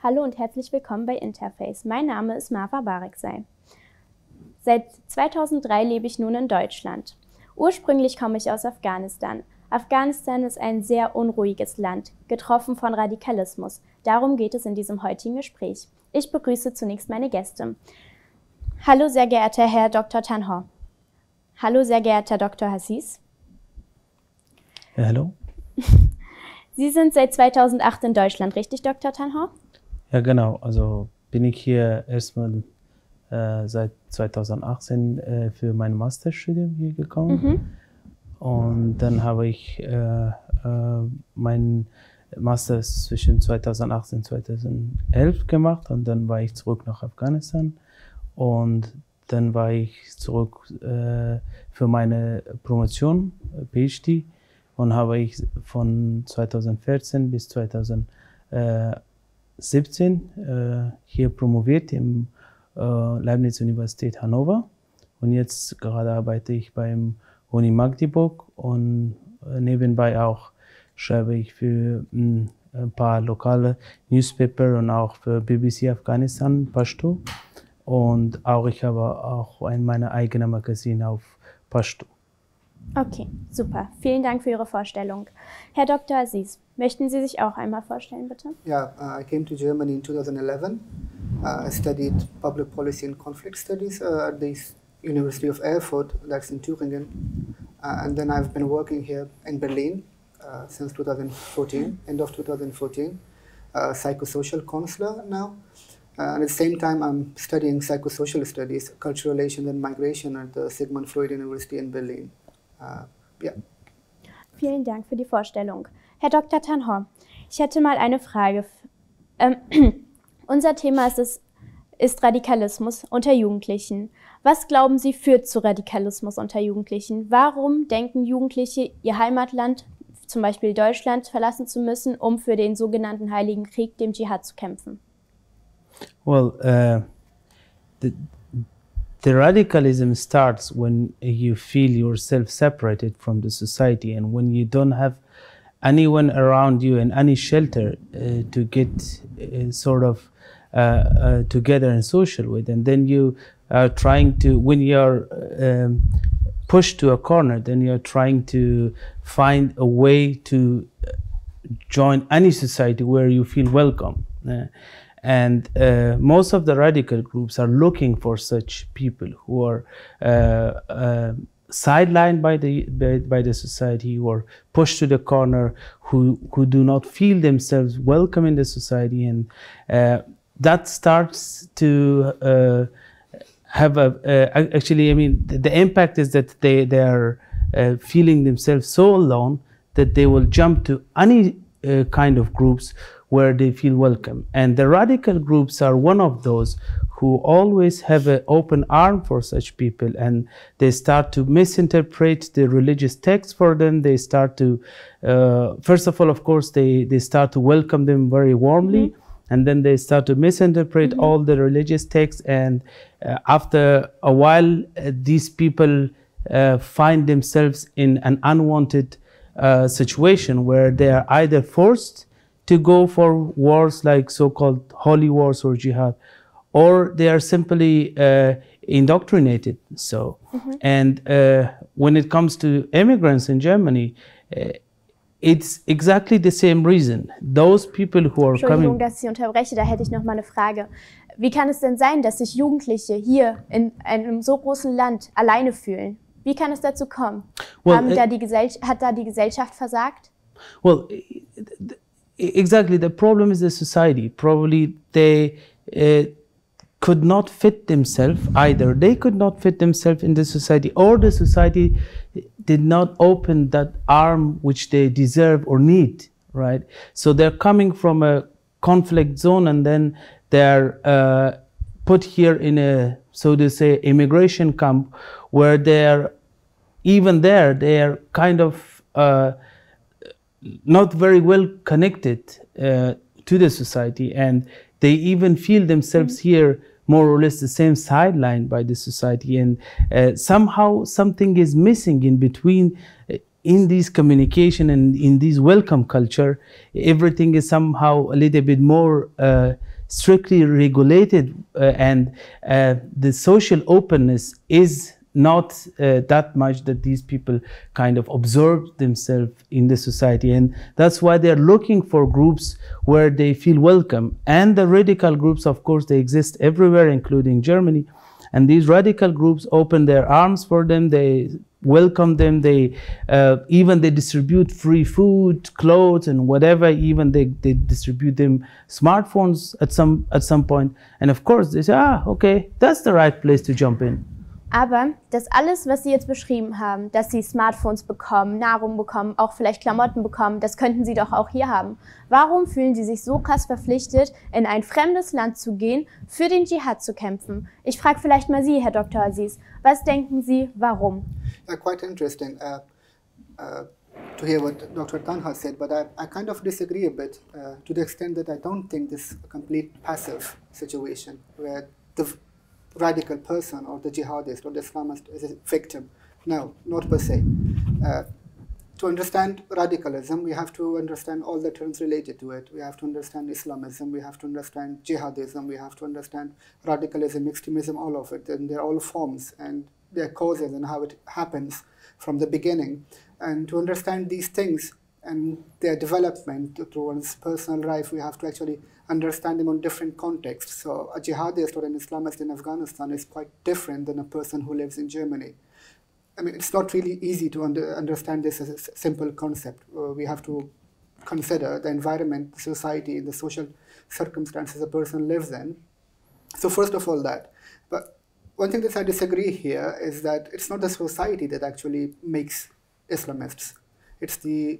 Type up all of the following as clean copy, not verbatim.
Hallo und herzlich willkommen bei Interface. Mein Name ist Marve Barekzai. Seit 2003 lebe ich nun in Deutschland. Ursprünglich komme ich aus Afghanistan. Afghanistan ist ein sehr unruhiges Land, getroffen von Radikalismus. Darum geht es in diesem heutigen Gespräch. Ich begrüße zunächst meine Gäste. Hallo, sehr geehrter Herr Dr. Tanha. Hallo, sehr geehrter Dr. Aziz. Ja, hallo. Sie sind seit 2008 in Deutschland, richtig, Dr. Tanha? Ja, genau. Also bin ich hier erstmal seit 2018 für mein Masterstudium hier gekommen. Und dann habe ich meinen Master zwischen 2018 und 2011 gemacht und dann war ich zurück nach Afghanistan und dann war ich zurück für meine Promotion, PhD, und habe ich von 2014 bis 2017 hier promoviert im Leibniz-Universität Hannover und jetzt gerade arbeite ich beim Uni Magdeburg und nebenbei auch schreibe ich für ein paar lokale Newspaper und auch für BBC Afghanistan, Pashto. Und auch ich habe auch meine eigene Magazin auf Pashto. Okay, super. Vielen Dank für Ihre Vorstellung. Herr Dr. Aziz, möchten Sie sich auch einmal vorstellen, bitte? Yeah, I came to Germany in 2011. I studied public policy and conflict studies at the University of Erfurt, that's in Thüringen. And then I've been working here in Berlin since 2014, end of 2014, psychosocial counselor now. And at the same time, I'm studying psychosocial studies, cultural relations and migration at the Sigmund Freud University in Berlin. Yeah. Vielen Dank für die Vorstellung. Herr Dr. Tanha, ich hätte mal eine Frage. Unser Thema ist Radikalismus unter Jugendlichen. Was glauben Sie führt zu Radikalismus unter Jugendlichen? Warum denken Jugendliche, ihr Heimatland, zum Beispiel Deutschland, verlassen zu müssen, um für den sogenannten Heiligen Krieg, dem Dschihad, zu kämpfen? Well, the radicalism starts when you feel yourself separated from the society and when you don't have anyone around you and any shelter to get sort of together and social with, and then you are trying to, when you're pushed to a corner, then you're trying to find a way to join any society where you feel welcome. And most of the radical groups are looking for such people who are sidelined by the society, who are pushed to the corner, who do not feel themselves welcome in the society, and that starts to have actually, I mean, the impact is that they are feeling themselves so alone that they will jump to any kind of groups where they feel welcome. And the radical groups are one of those who always have an open arm for such people, and they start to misinterpret the religious text for them. They start to, first of all, of course, they start to welcome them very warmly, and then they start to misinterpret all the religious texts, and after a while, these people find themselves in an unwanted situation where they are either forced to go for wars like so-called holy wars or jihad, or they are simply indoctrinated. So, and when it comes to immigrants in Germany, it's exactly the same reason. Those people who are Entschuldigung, coming. dass ich Sie unterbreche, da hätte ich noch mal eine Frage. Wie kann es denn sein, dass sich Jugendliche hier in einem so großen Land alleine fühlen? Wie kann es dazu kommen? Well, hat da die Gesellschaft versagt? Well, exactly. The problem is the society. Probably they could not fit themselves either. They could not fit themselves in the society, or the society did not open that arm which they deserve or need, right? So they're coming from a conflict zone and then they're put here in a, so to say, immigration camp where they're, even there, they are kind of not very well connected to the society, and they even feel themselves here more or less the same sideline by the society, and somehow something is missing in between in this communication and in this welcome culture. Everything is somehow a little bit more strictly regulated, and the social openness is not that much that these people kind of absorb themselves in the society, and that's why they're looking for groups where they feel welcome. And the radical groups, of course, they exist everywhere, including Germany, and these radical groups open their arms for them, they welcome them, they even they distribute free food, clothes, and whatever. Even they distribute them smartphones at some point, and of course they say, okay, that's the right place to jump in. Aber das alles, was Sie jetzt beschrieben haben, dass Sie Smartphones bekommen, Nahrung bekommen, auch vielleicht Klamotten bekommen, das könnten Sie doch auch hier haben. Warum fühlen Sie sich so krass verpflichtet, in ein fremdes Land zu gehen, für den Dschihad zu kämpfen? Ich frage vielleicht mal Sie, Herr Dr. Aziz, was denken Sie, warum? Quite interesting to hear what Dr. Tanha said, but I kind of disagree a bit to the extent that I don't think this is a complete passive situation where the radical person or the jihadist or the Islamist is a victim. No, not per se. To understand radicalism, we have to understand all the terms related to it. We have to understand Islamism, we have to understand jihadism, we have to understand radicalism, extremism, all of it. And they're all forms and their causes and how it happens from the beginning. And to understand these things and their development through one's personal life, we have to actually understand them on different contexts. So a jihadist or an Islamist in Afghanistan is quite different than a person who lives in Germany. I mean, it's not really easy to understand this as a simple concept. We have to consider the environment, the society, the social circumstances a person lives in. So first of all that. But one thing that I disagree here is that it's not the society that actually makes Islamists. It's the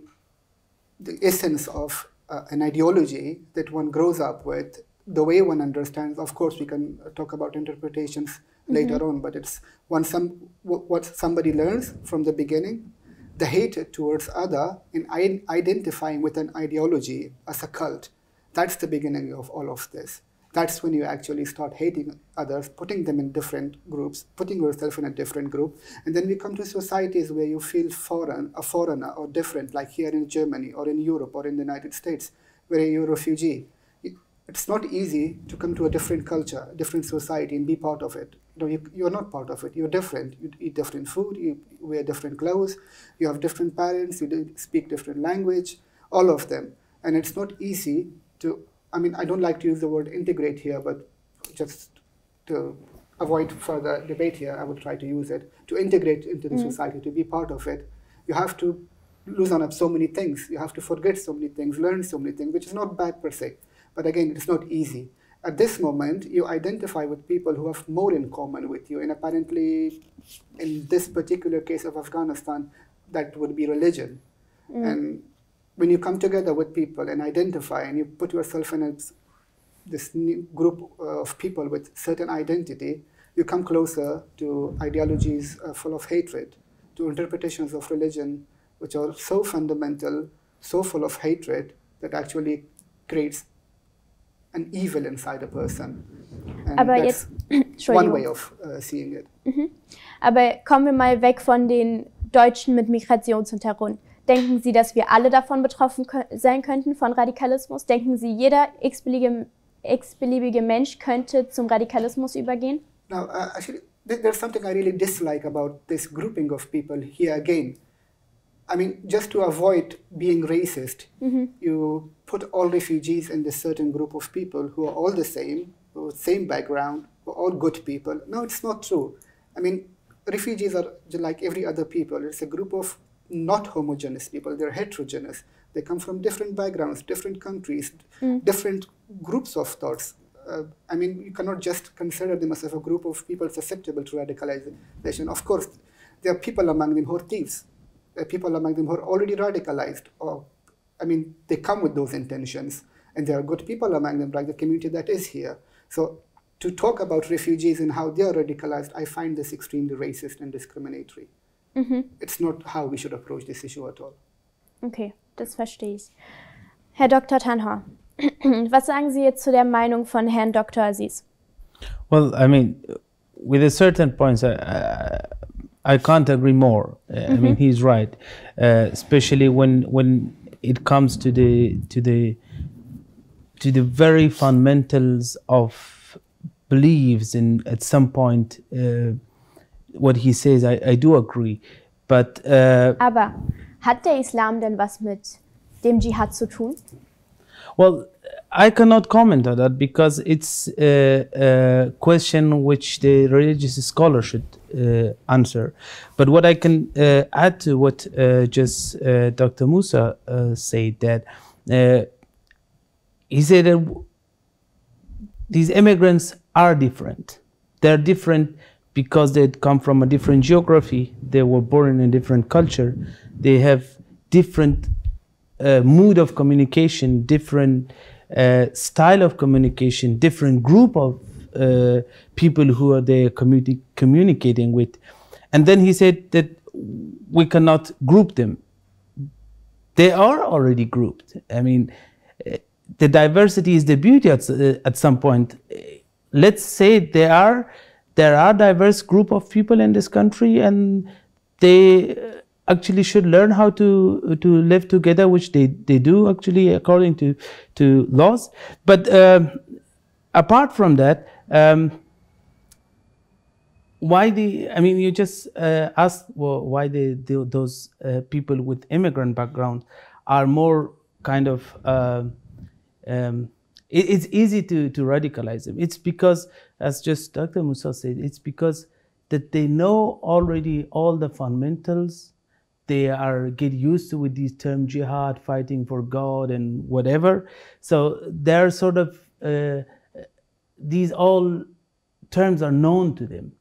essence of an ideology that one grows up with, the way one understands. Of course, we can talk about interpretations later on, but it's what somebody learns from the beginning, the hatred towards other, in identifying with an ideology as a cult. That's the beginning of all of this. That's when you actually start hating others, putting them in different groups, putting yourself in a different group. And then we come to societies where you feel a foreigner or different, like here in Germany or in Europe or in the United States, where you're a refugee. It's not easy to come to a different culture, a different society and be part of it. You're not part of it. You're different. You eat different food, you wear different clothes, you have different parents, you speak different language, all of them. And it's not easy to, I mean, I don't like to use the word integrate here, but just to avoid further debate here, I would try to use it. To integrate into the society, to be part of it, you have to loosen up so many things. You have to forget so many things, learn so many things, which is not bad per se. But again, it's not easy. At this moment, you identify with people who have more in common with you. And apparently, in this particular case of Afghanistan, that would be religion. And when you come together with people and identify and you put yourself in this new group of people with certain identity, you come closer to ideologies full of hatred, to interpretations of religion which are so fundamental, so full of hatred, that actually creates an evil inside a person. And Aber that's jetzt, one way of seeing it. Aber kommen wir mal weg von den Deutschen mit Migrationshintergrund. Denken Sie, dass wir alle davon betroffen sein könnten, von Radikalismus? Denken Sie, jeder x-beliebige Mensch könnte zum Radikalismus übergehen? Now, actually, there's something I really dislike about this grouping of people here again. I mean, just to avoid being racist, you put all refugees in this certain group of people who are all the same, who have same background, who are all good people. No, it's not true. I mean, refugees are like every other people. It's a group of not homogeneous people. They're heterogeneous. They come from different backgrounds, different countries, different groups of thoughts. I mean, you cannot just consider them as a group of people susceptible to radicalization. Of course, there are people among them who are thieves. There are people among them who are already radicalized. Or, I mean, they come with those intentions. And there are good people among them, like the community that is here. So to talk about refugees and how they are radicalized, I find this extremely racist and discriminatory. It's not how we should approach this issue at all. Okay, das verstehe ich. Herr Dr. Tanha, was sagen Sie jetzt zu der Meinung von Herrn Dr. Aziz? Well, I mean, with a certain points, I can't agree more. I mean, he's right, especially when it comes to the to the very fundamentals of beliefs, and at some point, what he says, I do agree. But Aber hat der Islam denn was mit dem Dschihad zu tun? well, I cannot comment on that because it's a question which the religious scholar should answer. But what I can add to what just Dr. Musa said, that he said that these immigrants are different. They're different because they come from a different geography. They were born in a different culture. They have different mood of communication, different style of communication, different group of people who are they communicating with. And then he said that we cannot group them. They are already grouped. I mean, the diversity is the beauty at some point. Let's say there are diverse group of people in this country, and they actually should learn how to live together, which they do actually according to laws. But apart from that, why you just asked, well, why those people with immigrant background are more kind of it's easy to radicalize them. It's because, as just Dr. Musa said, it's because that they know already all the fundamentals. They get used to with these term jihad, fighting for God and whatever. So they're sort of, these all terms are known to them.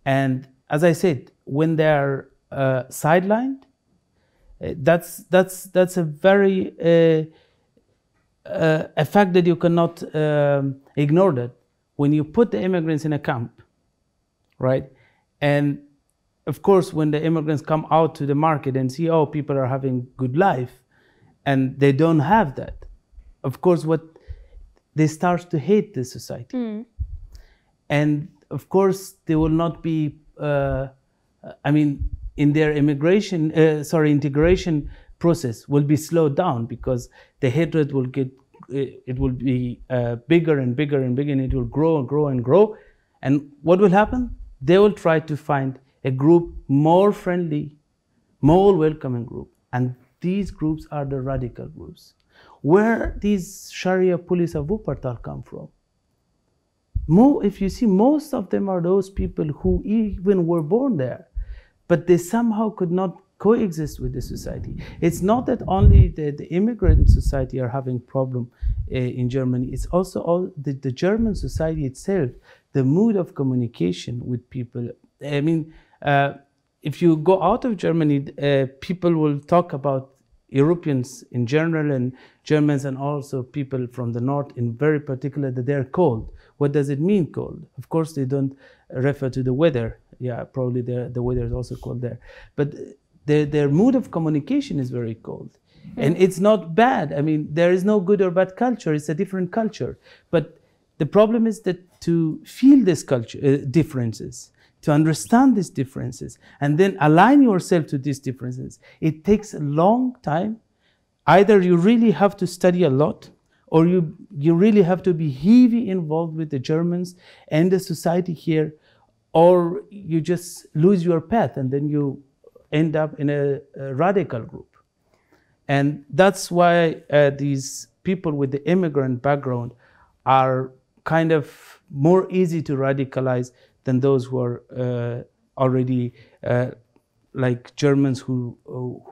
And as I said, when they're sidelined, that's a very, a fact that you cannot ignore, that when you put the immigrants in a camp, right? And of course, when the immigrants come out to the market and see, oh, people are having good life, and they don't have that, of course, what they start to hate the society. Mm. And of course, they will not be, in their integration process will be slowed down, because the hatred will be bigger and bigger and bigger, and it will grow and grow and grow. And what will happen? They will try to find a group more friendly, more welcoming group. And these groups are the radical groups. Where these Sharia police of Wuppertal come from? If you see, most of them are those people who even were born there, but they somehow could not coexist with the society. It's not that only the immigrant society are having problem in Germany, it's also all the German society itself, the mood of communication with people. I mean, if you go out of Germany, people will talk about Europeans in general and Germans, and also people from the north in very particular, that they're cold. What does it mean, cold? Of course, they don't refer to the weather. Yeah, probably the weather is also cold there. But their mood of communication is very cold. And it's not bad. I mean, there is no good or bad culture. It's a different culture. But the problem is that to feel this culture differences, to understand these differences, and then align yourself to these differences, it takes a long time. Either you really have to study a lot, or you really have to be heavily involved with the Germans and the society here, or you just lose your path and then you end up in a radical group. And that's why these people with the immigrant background are kind of more easy to radicalize than those who are already like Germans who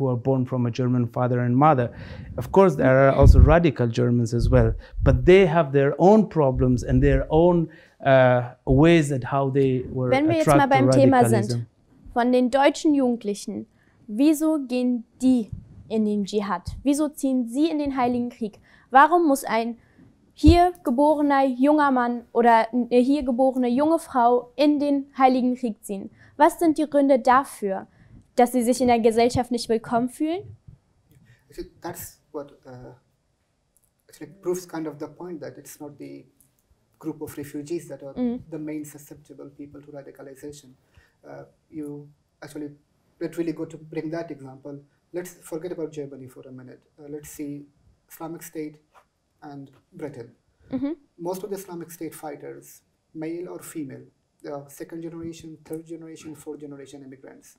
are born from a German father and mother. Of course, there are also radical Germans as well, but they have their own problems and their own ways at how they were Wenn wir jetzt mal beim Thema sind, von den deutschen Jugendlichen, wieso gehen die in den Dschihad? Wieso ziehen sie in den Heiligen Krieg? Warum muss ein hier geborener junger Mann oder eine hier geborene junge Frau in den Heiligen Krieg ziehen? Was sind die Gründe dafür, dass sie sich in der Gesellschaft nicht willkommen fühlen? That's what actually proves kind of the point that it's not the group of refugees that are the main susceptible people to radicalization. You actually, let's really go to bring that example. Let's forget about Germany for a minute. Let's see Islamic State and Britain. Most of the Islamic State fighters, male or female, they are second generation, third generation, fourth generation immigrants.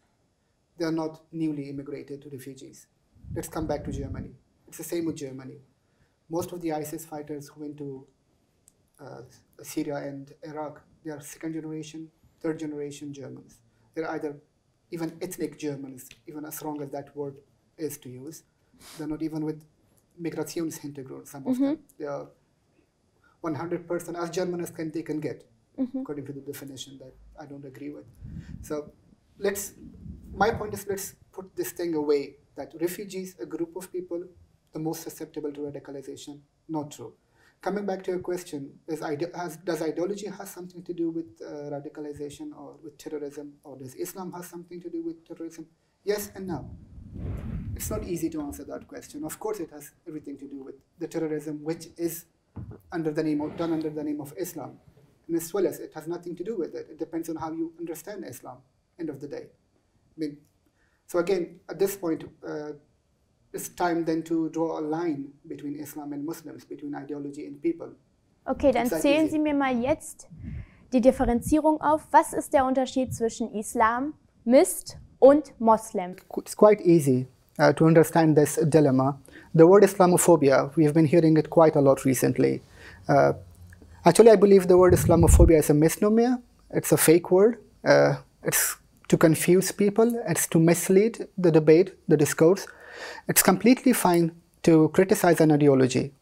They are not newly immigrated refugees. Let's come back to Germany. It's the same with Germany. Most of the ISIS fighters who went to Syria and Iraq, they are second generation, third generation Germans. They're either even ethnic Germans, even as wrong as that word is to use. They're not even with Migrationshintergrund, some of them. They are 100% as German as they can get, according to the definition that I don't agree with. So my point is, let's put this thing away, that refugees, a group of people, the most susceptible to radicalization, not true. Coming back to your question, does ideology have something to do with radicalization or with terrorism, or does Islam have something to do with terrorism? Yes and no. It's not easy to answer that question. Of course it has everything to do with the terrorism which is done under the name of Islam. And as well as it has nothing to do with it. It depends on how you understand Islam, end of the day. So again, at this point, it's time then to draw a line between Islam and Muslims, between ideology and people. Okay, dann zählen Sie mir mal jetzt die Differenzierung auf. Was ist der Unterschied zwischen Islamist und Moslem? It's quite easy to understand this dilemma. The word Islamophobia, we've been hearing it quite a lot recently. Actually, I believe the word Islamophobia is a misnomer. It's a fake word. It's to confuse people. It's to mislead the debate, the discourse. It's completely fine to criticize an ideology.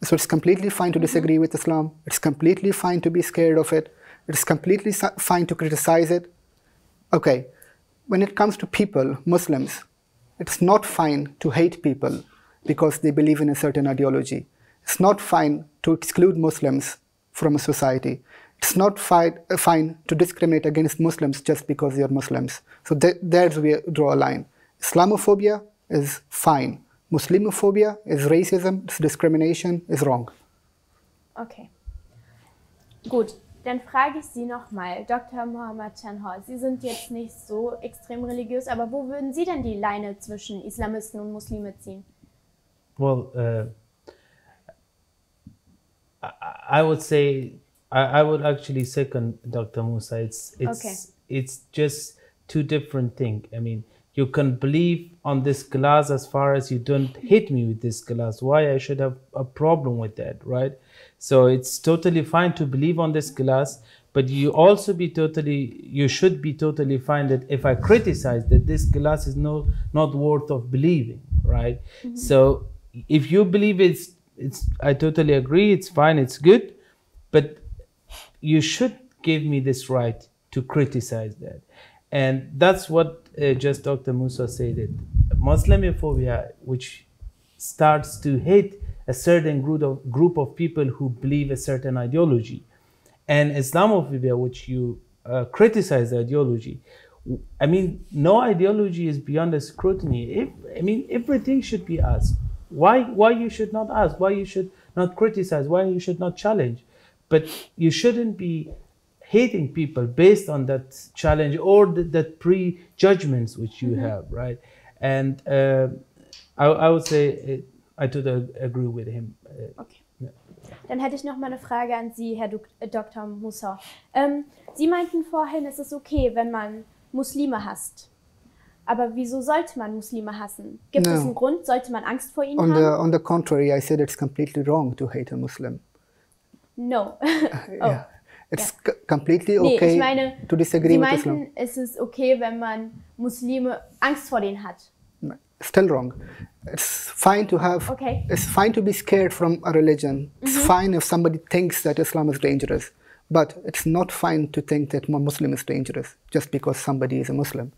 So it's completely fine to disagree with Islam. It's completely fine to be scared of it. It's completely fine to criticize it. Okay, when it comes to people, Muslims, it's not fine to hate people because they believe in a certain ideology. It's not fine to exclude Muslims from a society. It's not fine to discriminate against Muslims just because they are Muslims. So there's where we draw a line. Islamophobia is fine. Muslimophobia is racism, it's discrimination, is wrong. Okay. Gut, dann frage ich Sie nochmal, Dr. Mohammad Tanha, Sie sind jetzt nicht so extrem religiös, aber wo würden Sie denn die Leine zwischen Islamisten und Muslime ziehen? Well, I would say, I would actually second Dr. Musa. It's just two different things. I mean, you can believe on this glass as far as you don't hit me with this glass. Why I should have a problem with that, right? So it's totally fine to believe on this glass, but you should be totally fine that if I criticize that this glass is not worth of believing, right? So if you believe I totally agree, it's fine, it's good, but you should give me this right to criticize that. And that's what just Dr. Musa said, that Islamophobia, which starts to hate a certain group of people who believe a certain ideology, and Islamophobia, which you criticize the ideology. I mean, no ideology is beyond the scrutiny. Everything should be asked. Why you should not ask? Why you should not criticize? Why you should not challenge? But you shouldn't be hating people based on that challenge or that prejudgments which you have, right? And I would say I totally agree with him. Okay. Ja. Dann hätte ich noch mal eine Frage an Sie, Herr Dr. Musa. Sie meinten vorhin, es ist okay, wenn man Muslime hasst. Aber wieso sollte man Muslime hassen? Gibt es einen Grund? Sollte man Angst vor ihnen haben? On the contrary, I said it's completely wrong to hate a Muslim. No. Yeah. It's completely okay to disagree with Islam. Sie meinten, es ist okay, wenn man Muslime Angst vor denen hat. Still wrong. It's fine to have. Okay. It's fine to be scared from a religion. It's fine if somebody thinks that Islam is dangerous, but it's not fine to think that a Muslim is dangerous just because somebody is a Muslim.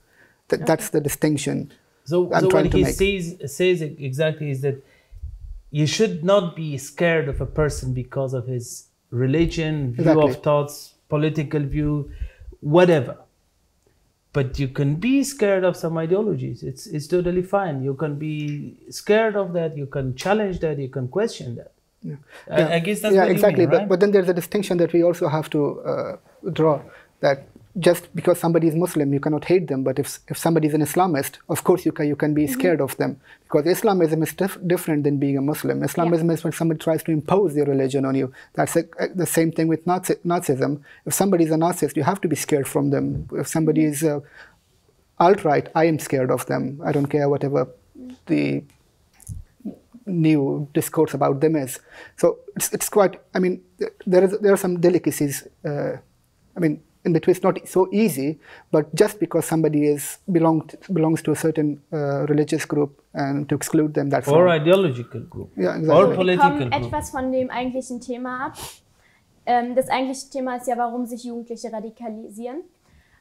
That's the distinction. So what he says exactly is that you should not be scared of a person because of his religion, view of thoughts, political view, whatever. But you can be scared of some ideologies. It's totally fine. You can be scared of that. You can challenge that. You can question that. Yeah. I guess that's what exactly. You mean, right? But then there's a distinction that we also have to draw, that just because somebody is Muslim, you cannot hate them. But if somebody is an Islamist, of course you can be scared of them, because Islamism is different than being a Muslim. Islamism is when somebody tries to impose their religion on you. That's the same thing with Nazism. If somebody is a Nazist, you have to be scared from them. If somebody is alt-right, I am scared of them. I don't care whatever the new discourse about them is. So it's quite, I mean, there are some delicacies. I mean, in between, it's not so easy, but just because somebody belongs to a certain religious group and to exclude them, that's or ideological group, yeah, exactly. or political group. Wir kommen etwas von dem eigentlichen Thema ab. Das eigentliche Thema ist ja, warum sich Jugendliche radikalisieren.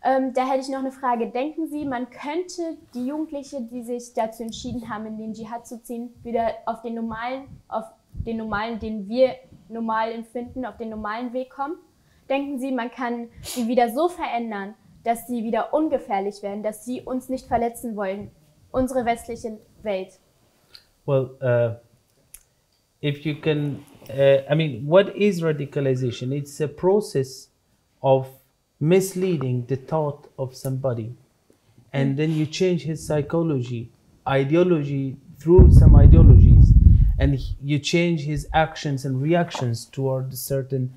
Da hätte ich noch eine Frage. Denken Sie, man könnte die Jugendliche, die sich dazu entschieden haben, in den Dschihad zu ziehen, wieder auf den normalen, den wir normal empfinden, auf den normalen Weg kommen? Denken Sie, man kann sie wieder so verändern, dass sie wieder ungefährlich werden, dass sie uns nicht verletzen wollen, unsere westliche Welt? Well, if you can, I mean, what is radicalization? It's a process of misleading the thought of somebody, and then you change his psychology, ideology through some ideologies, and you change his actions and reactions toward certain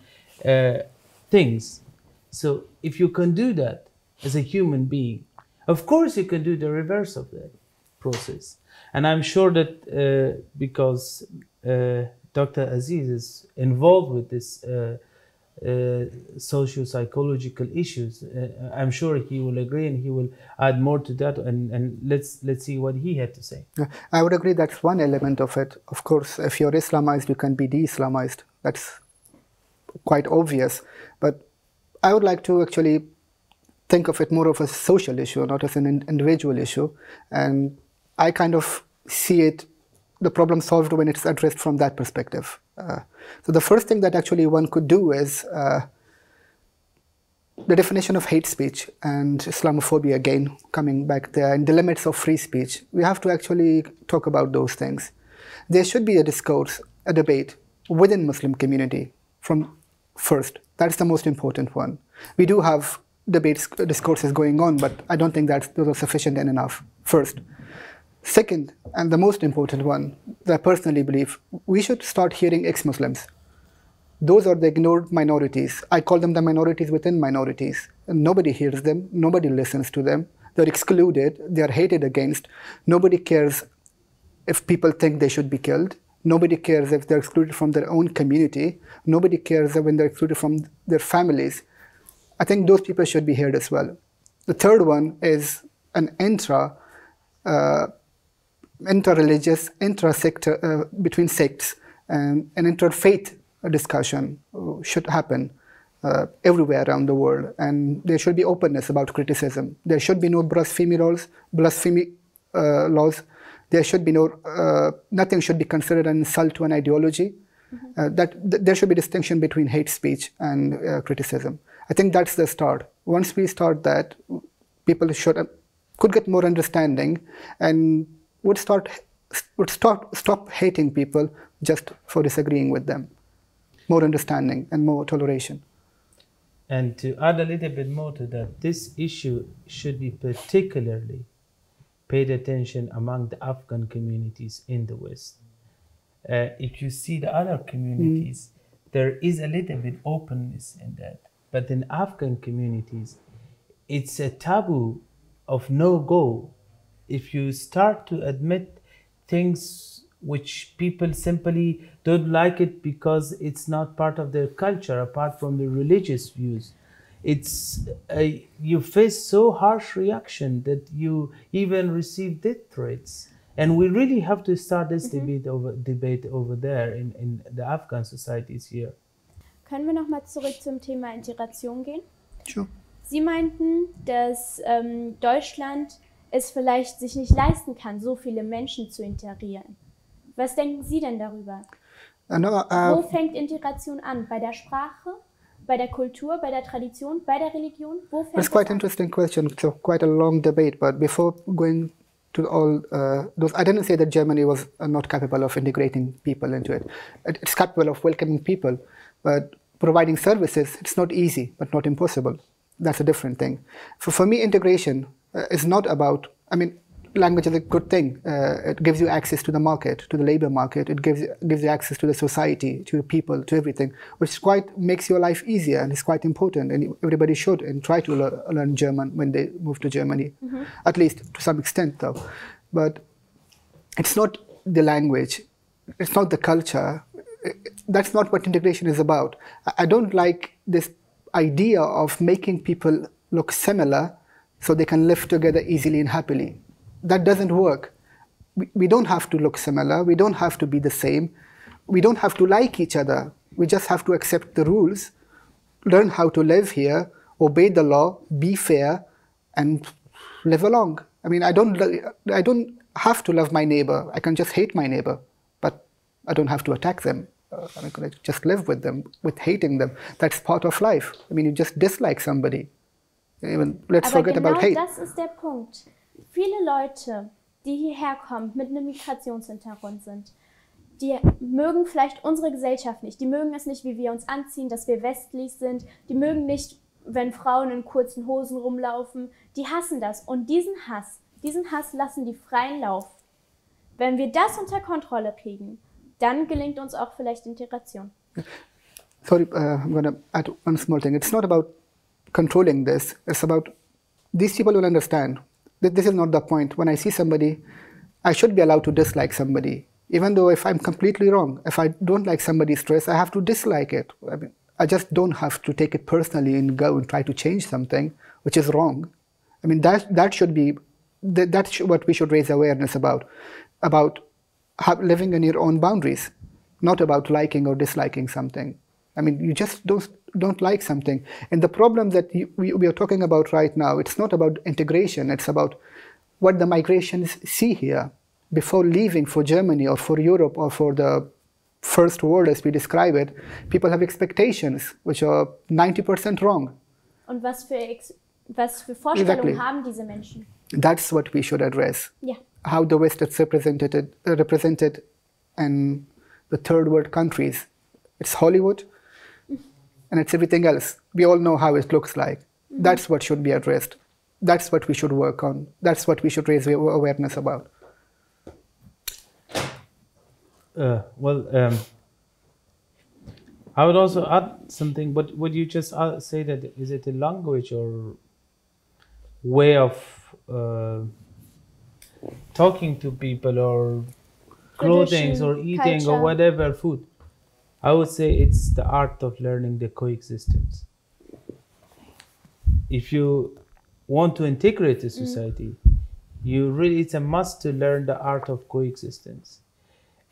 things. So if you can do that as a human being, of course you can do the reverse of that process. And I'm sure that because Dr. Aziz is involved with this socio-psychological issues, I'm sure he will agree and he will add more to that, and let's see what he had to say. I would agree that's one element of it. Of course, if you're Islamized, you can be de-Islamized. That's quite obvious. But I would like to actually think of it more of a social issue, not as an individual issue. And I kind of see the problem solved when it's addressed from that perspective. So the first thing that actually one could do is the definition of hate speech and Islamophobia, again, coming back there, and the limits of free speech. We have to actually talk about those things. There should be a discourse, a debate within Muslim community from first. That's the most important one. We do have discourses going on, but I don't think those are sufficient and enough, first. Second, and the most important one, that I personally believe, we should start hearing ex-Muslims. Those are the ignored minorities. I call them the minorities within minorities. And nobody hears them, nobody listens to them. They're excluded, they're hated against. Nobody cares if people think they should be killed. Nobody cares if they're excluded from their own community. Nobody cares when they're excluded from their families. I think those people should be heard as well. The third one is an inter-religious, intra-sector, between sects, and an interfaith discussion should happen everywhere around the world. And there should be openness about criticism. There should be no blasphemy laws. There should be nothing should be considered an insult to an ideology. There should be distinction between hate speech and criticism. I think that's the start. Once we start that, people could get more understanding and would stop hating people just for disagreeing with them. More understanding and more toleration. And to add a little bit more to that, this issue should be particularly paid attention among the Afghan communities in the West. If you see the other communities, there is a little bit openness in that. But in Afghan communities, it's a taboo of no-go. If you start to admit things which people simply don't like it because it's not part of their culture, apart from the religious views, you face so harsh reaction that you even receive death threats. And we really have to start this debate over there in the Afghan societies here. Können wir noch mal zurück zum Thema Integration gehen? Sure. Sie meinten, dass Deutschland es vielleicht sich nicht leisten kann, so viele Menschen zu integrieren. Was denken Sie denn darüber? Wo fängt Integration an? Bei der Sprache, bei der Kultur, bei der Tradition, bei der Religion? Wo fängt It's quite an interesting question. So quite a long debate. But before going to all those, I didn't say that Germany was not capable of integrating people into it. It's capable of welcoming people, but providing services, it's not easy, but not impossible. that's a different thing. For me, integration is not about, I mean, language is a good thing. It gives you access to the market, to the labor market. It gives you access to the society, to people, to everything, which makes your life easier and is quite important. And everybody should and try to learn German when they move to Germany, at least to some extent, though. But it's not the language, it's not the culture. That's not what integration is about. I don't like this idea of making people look similar so they can live together easily and happily. That doesn't work. We don't have to look similar. We don't have to be the same. We don't have to like each other. We just have to accept the rules, learn how to live here, obey the law, be fair, and live along. I mean, I don't have to love my neighbor. I can just hate my neighbor, but I don't have to attack them. I'm going to just live with them, with hating them. That's part of life. I mean, you just dislike somebody. Even, let's forget about hate. Das ist der Punkt. Viele Leute, die hierher kommen, mit einem Migrationshintergrund sind, die mögen vielleicht unsere Gesellschaft nicht. Die mögen es nicht, wie wir uns anziehen, dass wir westlich sind. Die mögen nicht, wenn Frauen in kurzen Hosen rumlaufen. Die hassen das. Und diesen Hass lassen die freien Lauf. Wenn wir das unter Kontrolle kriegen, dann gelingt uns auch vielleicht Integration. Sorry, I'm going to add one small thing. It's not about controlling this. It's about these people will understand. This is not the point. When I see somebody, I should be allowed to dislike somebody. Even though if I'm completely wrong, if I don't like somebody's dress, I have to dislike it. I mean, I just don't have to take it personally and go and try to change something which is wrong. I mean, that should be, that's what we should raise awareness about living in your own boundaries, not about liking or disliking something. I mean, you just don't like something. And the problem that we are talking about right now, it's not about integration, it's about what the migrations see here. Before leaving for Germany or for Europe or for the first world as we describe it, people have expectations which are 90% wrong. Und was für Vorstellungen haben diese Menschen? That's what we should address. Yeah. How the West is represented in the third world countries. It's Hollywood and it's everything else. We all know how it looks like. That's what should be addressed. That's what we should work on. That's what we should raise awareness about. I would also add something, but would you just say that is it a language or way of talking to people or clothing or eating culture, or whatever food? I would say it's the art of learning the coexistence. If you want to integrate a society, it's a must to learn the art of coexistence.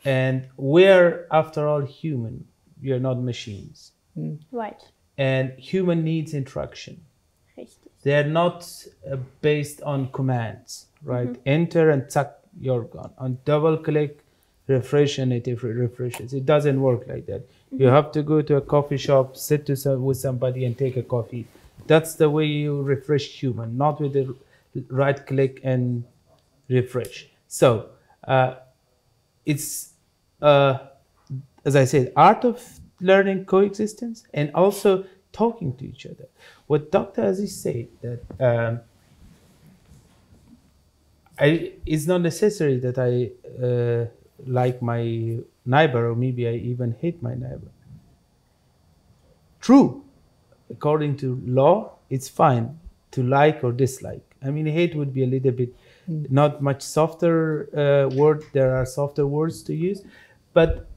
And we're, after all, human. We are not machines. Right. And human needs interaction. Richtig. They are not based on commands, right? Enter and tuck, you're gone. On double click, refresh, and it refreshes. It doesn't work like that. You have to go to a coffee shop, sit with somebody and take a coffee. That's the way you refresh human, not with the right click and refresh. So it's, as I said, art of learning coexistence and also talking to each other. What Dr. Aziz said, that it's not necessary that I like my neighbor, or maybe I even hate my neighbor. True, according to law, it's fine to like or dislike. I mean, hate would be a little bit not much softer word. There are softer words to use. But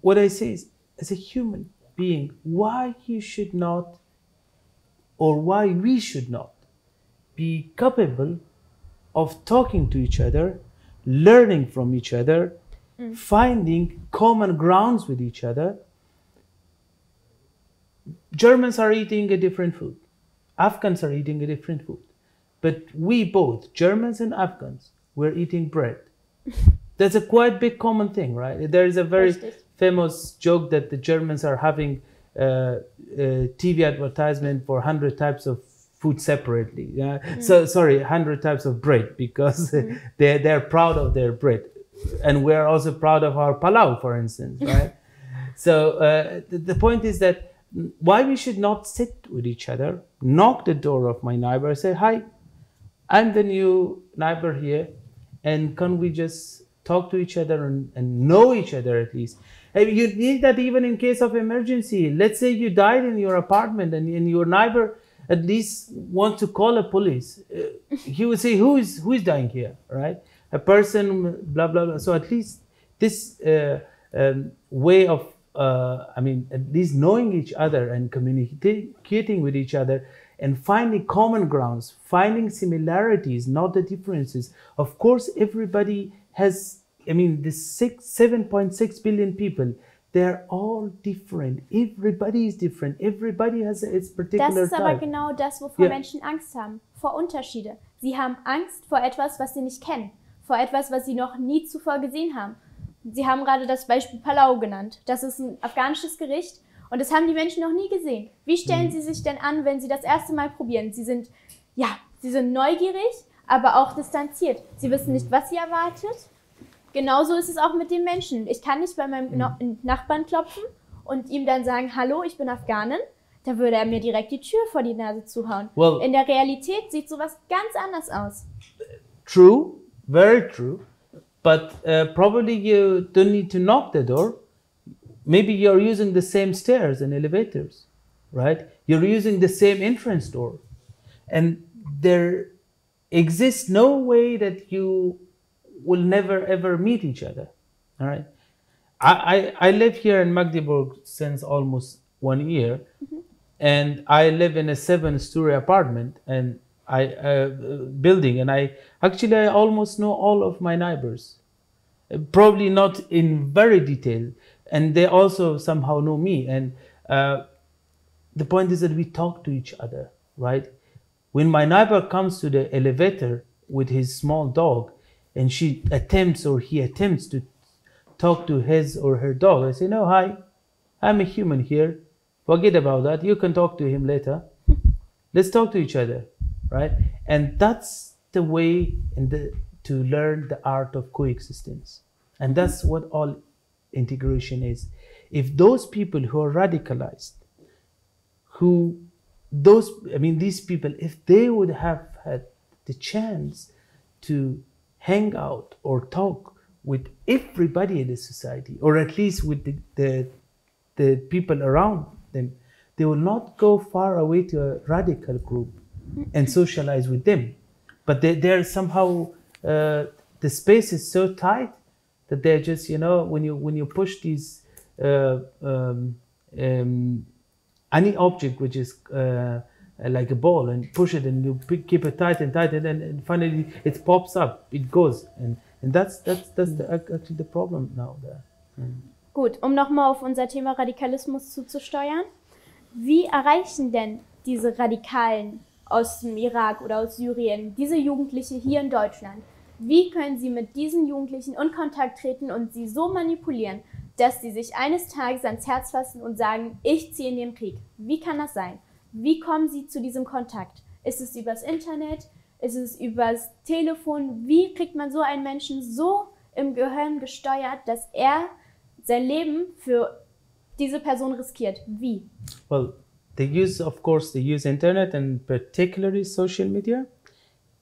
what I say is, as a human being, why you should not, or why we should not be capable of talking to each other, learning from each other, finding common grounds with each other. Germans are eating a different food. Afghans are eating a different food. But we both, Germans and Afghans, we're eating bread. That's a quite big common thing, right? There is a very famous joke that the Germans are having TV advertisement for 100 types of food separately. So sorry, 100 types of bread, because they're proud of their bread. And we're also proud of our palau, for instance, right? So the point is that why we should not sit with each other, knock the door of my neighbor, say, hi, I'm the new neighbor here, and can we just talk to each other and know each other at least? And you need that even in case of emergency. Let's say you died in your apartment and your neighbor at least wants to call a police. He would say, who is dying here, right? A person, blah, blah, blah. So at least this way of, at least knowing each other and communicating with each other and finding common grounds, finding similarities, not the differences. Of course, everybody has, the 7.6 billion people, they're all different. Everybody is different. Everybody has its particular Das ist aber type. genau das, wovor Menschen Angst haben. Vor Unterschiede. Sie haben Angst vor etwas, was sie nicht kennen. Vor etwas, was sie noch nie zuvor gesehen haben. Sie haben gerade das Beispiel Palau genannt. Das ist ein afghanisches Gericht und das haben die Menschen noch nie gesehen. Wie stellen sie sich denn an, wenn sie das erste Mal probieren? Sie sind neugierig, aber auch distanziert. Sie wissen nicht, was sie erwartet. Genauso ist es auch mit den Menschen. Ich kann nicht bei meinem Nachbarn klopfen und ihm dann sagen, hallo, ich bin Afghanin. Da würde er mir direkt die Tür vor die Nase zuhauen. Well, in der Realität sieht sowas ganz anders aus. True, very true. But probably you don't need to knock the door. Maybe you're using the same stairs and elevators, right? You're using the same entrance door. And there exists no way that you will never ever meet each other, all right? I live here in Magdeburg since almost 1 year, and I live in a 7-story apartment and building, and I almost know all of my neighbors, probably not in very detail, and they also somehow know me. And the point is that we talk to each other, right? When my neighbor comes to the elevator with his small dog, and he attempts to talk to his or her dog, I say, no, hi, I'm a human here. Forget about that. You can talk to him later. Let's talk to each other, right? And that's the way to learn the art of coexistence. And that's what all integration is. If those people who are radicalized, these people, if they would have had the chance to hang out or talk with everybody in the society, or at least with the people around them, they will not go far away to a radical group and socialize with them. But they're somehow, the space is so tight that they're just, when you push these, any object which is like a ball and push it and you keep it tight and and finally it pops up, it goes. And that's actually the problem now there. Gut, nochmal auf unser Thema Radikalismus zuzusteuern. Wie erreichen denn diese Radikalen aus dem Irak oder aus Syrien diese Jugendliche hier in Deutschland? Wie können sie mit diesen Jugendlichen in Kontakt treten und sie so manipulieren, dass sie sich eines Tages ans Herz fassen und sagen, ich ziehe in den Krieg? Wie kann das sein? Wie kommen sie zu diesem Kontakt? Ist es übers Internet? Ist es übers Telefon? Wie kriegt man so einen Menschen so im Gehirn gesteuert, dass er sein Leben für diese Person riskiert? Wie? Well, they use internet and particularly social media.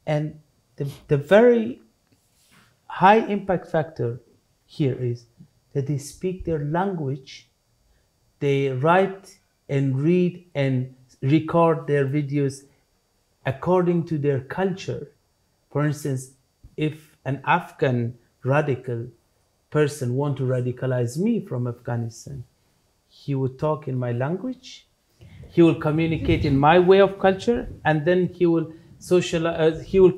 And the very high impact factor here is that they speak their language, they write and read and record their videos according to their culture. For instance, if an Afghan radical person want to radicalize me from Afghanistan, he would talk in my language, he will communicate in my way of culture, and then he will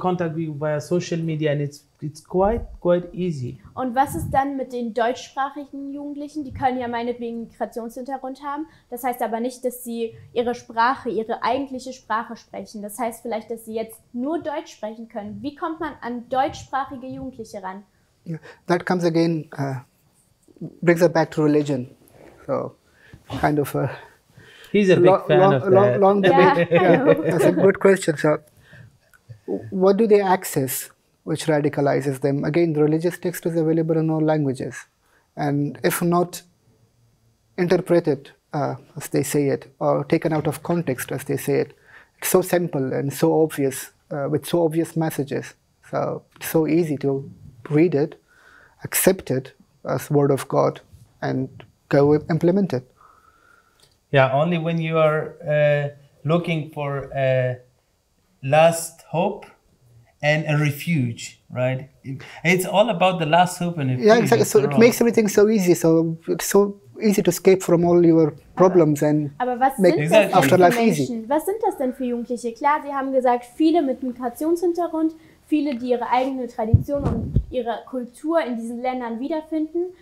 contact me via social media, and it's quite easy. Und was ist dann mit den deutschsprachigen Jugendlichen? Die können ja meinetwegen Migrationshintergrund haben. Das heißt aber nicht, dass sie ihre Sprache, ihre eigentliche Sprache sprechen. Das heißt vielleicht, dass sie jetzt nur Deutsch sprechen können. Wie kommt man an deutschsprachige Jugendliche ran? Yeah, that comes again, brings us back to religion. So, kind of a He's a big fan of that. Long debate. Yeah, that's a good question. So, what do they access which radicalizes them? Again, the religious text is available in all languages. And if not interpreted as they say it, or taken out of context, as they say it. It's so simple and so obvious, with so obvious messages. So it's so easy to read it, accept it as word of God, and go implement it. Yeah, only when you are looking for a last hope and a refuge, right? It's all about the last hope and refuge. Yeah, exactly. So it makes everything so easy. So it's so easy to escape from all your problems and make afterlife easy. Was sind das denn für Jugendliche? Klar, Sie haben gesagt, viele mit Migrationshintergrund, viele, die ihre eigene Tradition und ihre Kultur in diesen Ländern wiederfinden.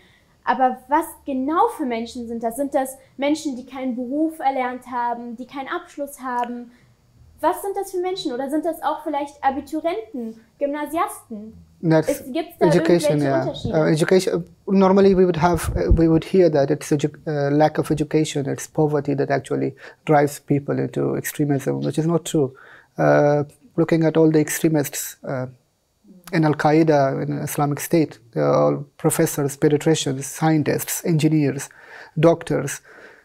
Aber was genau für Menschen sind das? Sind das Menschen, die keinen Beruf erlernt haben, die keinen Abschluss haben? Was sind das für Menschen? Oder sind das auch vielleicht Abiturienten, Gymnasiasten? Gibt es da education, irgendwelche Unterschiede? Education. Normally, we would hear that it's lack of education, it's poverty that actually drives people into extremism, which is not true. Looking at all the extremists in Al-Qaeda, in Islamic State, they're all professors, pediatricians, scientists, engineers, doctors.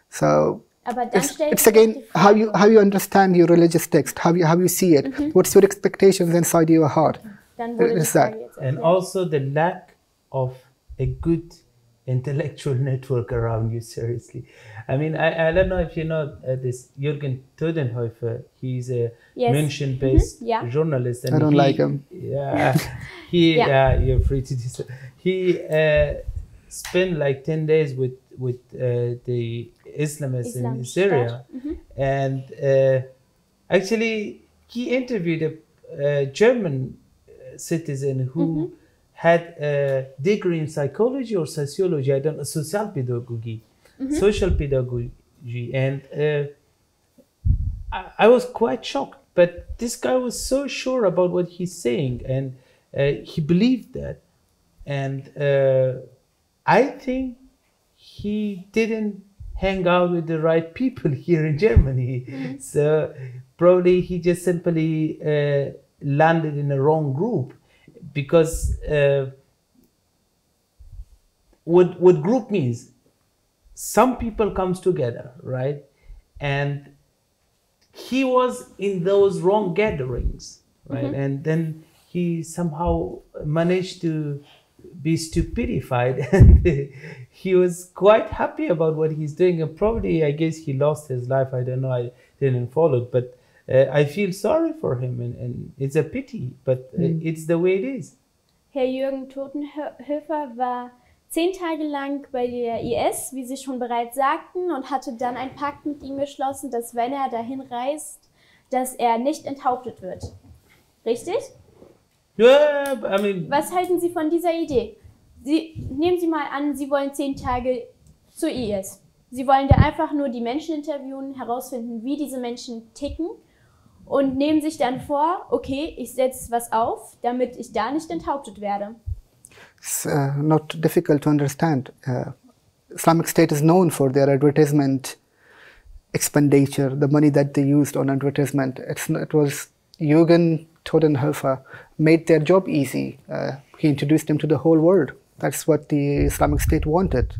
So it's again how you understand your religious text, how you see it. What's your expectations inside your heart? It's that. And also the lack of a good intellectual network around you, seriously. I mean, I don't know if you know this Jürgen Todenhöfer. He's a München-based journalist. And I don't like him. Yeah, you're free to do so. He spent like 10 days with the Islamists in Syria. And actually, he interviewed a German citizen who had a degree in psychology or sociology, I don't know, Sozialpsychologe, social pedagogy. And I was quite shocked, but this guy was so sure about what he's saying, and he believed that. And I think he didn't hang out with the right people here in Germany. So probably he just simply landed in the wrong group, because what group means, some people comes together, right? And he was in those wrong gatherings, right? And then he somehow managed to be stupidified, and he was quite happy about what he's doing, and probably, I guess, he lost his life. I don't know, I didn't follow it, but I feel sorry for him, and it's a pity, but it's the way it is. Herr Jürgen Todenhöfer war 10 Tage lang bei der IS, wie Sie schon bereits sagten, und hatte dann einen Pakt mit ihm geschlossen, dass wenn er dahin reist, dass er nicht enthauptet wird. Richtig? Yeah, I mean... Was halten Sie von dieser Idee? Nehmen Sie mal an, Sie wollen 10 Tage zur IS. Sie wollen da einfach nur die Menschen interviewen, herausfinden, wie diese Menschen ticken, und nehmen sich dann vor, okay, ich setze was auf, damit ich da nicht enthauptet werde. It's not difficult to understand. Islamic State is known for their advertisement expenditure, the money that they used on advertisement. It was Jürgen Todenhöfer made their job easy. He introduced them to the whole world. That's what the Islamic State wanted.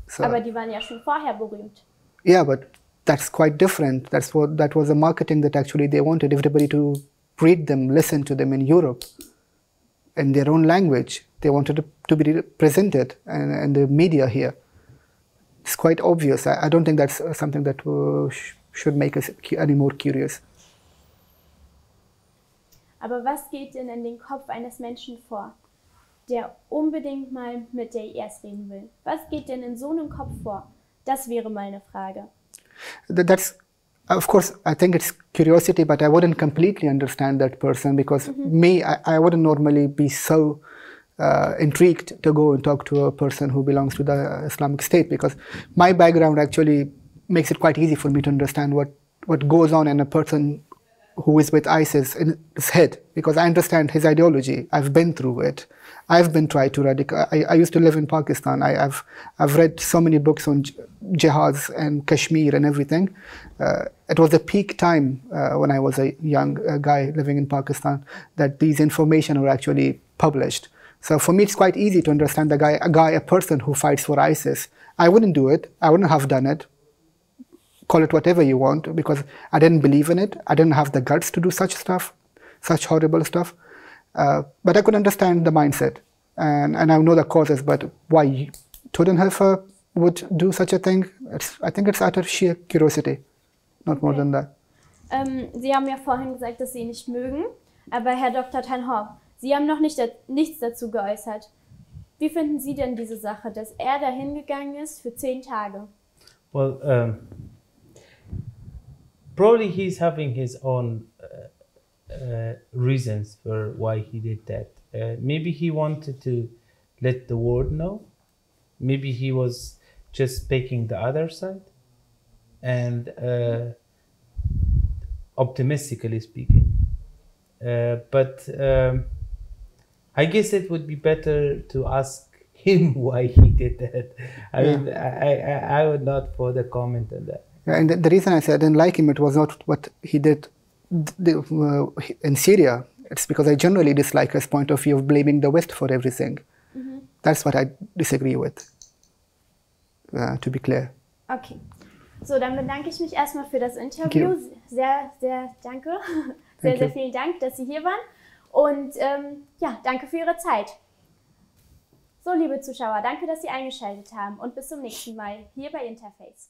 So, aber die waren ja schon vorher berühmt. Yeah, but that's quite different. That was the marketing that actually they wanted everybody to read them, listen to them in Europe, in their own language. They wanted to be presented in the media here. It's quite obvious. I don't think that's something that should make us any more curious. Aber was geht denn in den Kopf eines Menschen vor, der unbedingt mal mit der IS reden will? Was geht denn in so einem Kopf vor? Das wäre mal eine Frage. That's, of course, I think it's curiosity, but I wouldn't completely understand that person, because I wouldn't normally be so intrigued to go and talk to a person who belongs to the Islamic State, because my background actually makes it quite easy for me to understand what goes on in a person who is with ISIS in his head, because I understand his ideology. I've been through it. I've been tried to I used to live in Pakistan. I've read so many books on jihads and Kashmir and everything. It was a peak time when I was a young guy living in Pakistan that these information were actually published. So for me, it's quite easy to understand a person who fights for ISIS. I wouldn't do it. I wouldn't have done it. call it whatever you want, because I didn't believe in it. I didn't have the guts to do such stuff, such horrible stuff. But I could understand the mindset, and I know the causes. But why Totenhöfer would do such a thing? I think it's out of sheer curiosity, not more than that. Sie haben ja vorhin gesagt, dass Sie ihn nicht mögen, aber Herr Dr. Tanha, Sie haben noch nichts dazu geäußert. Wie finden Sie denn diese Sache, dass er da hingegangen ist für 10 Tage? Well, probably he's having his own reasons for why he did that. Maybe he wanted to let the world know. Maybe he was just picking the other side. And optimistically speaking. But I guess it would be better to ask him why he did that. I mean, I would not further comment on that. Yeah, and the reason I said I didn't like him, it was not what he did in Syria. It's because I generally dislike his point of view of blaming the West for everything. Mm-hmm. That's what I disagree with, to be clear. Okay. So, dann bedanke ich mich erstmal für das Interview. Sehr danke. Sehr vielen Dank, dass Sie hier waren. Und ja, danke für Ihre Zeit. So, liebe Zuschauer, danke, dass Sie eingeschaltet haben und bis zum nächsten Mal hier bei Interface.